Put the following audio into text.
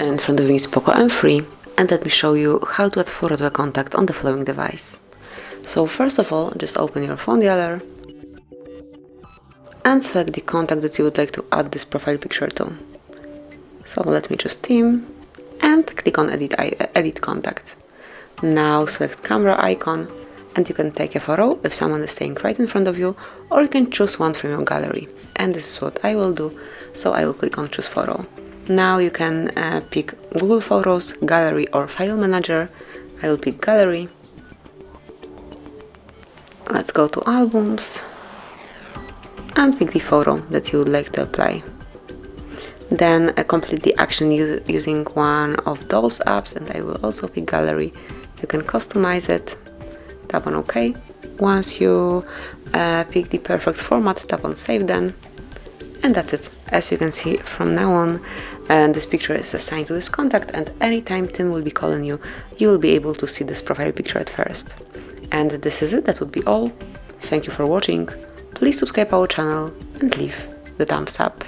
In front of me is POCO M3, and let me show you how to add photo to a contact on the following device. So first of all, just open your phone dialer and select the contact that you would like to add this profile picture to. So let me choose Team and click on Edit Contact. Now select camera icon and you can take a photo if someone is staying right in front of you, or you can choose one from your gallery. And this is what I will do, so I will click on Choose Photo. Now you can pick Google Photos, Gallery or File Manager. I will pick Gallery. Let's go to Albums and pick the photo that you would like to apply. Then complete the action using one of those apps, and I will also pick Gallery. You can customize it, tap on OK. Once you pick the perfect format, tap on Save then. And that's it. As you can see, from now on, this picture is assigned to this contact, and anytime Tim will be calling you, you will be able to see this profile picture at first. And this is it. That would be all. Thank you for watching. Please subscribe our channel and leave the thumbs up.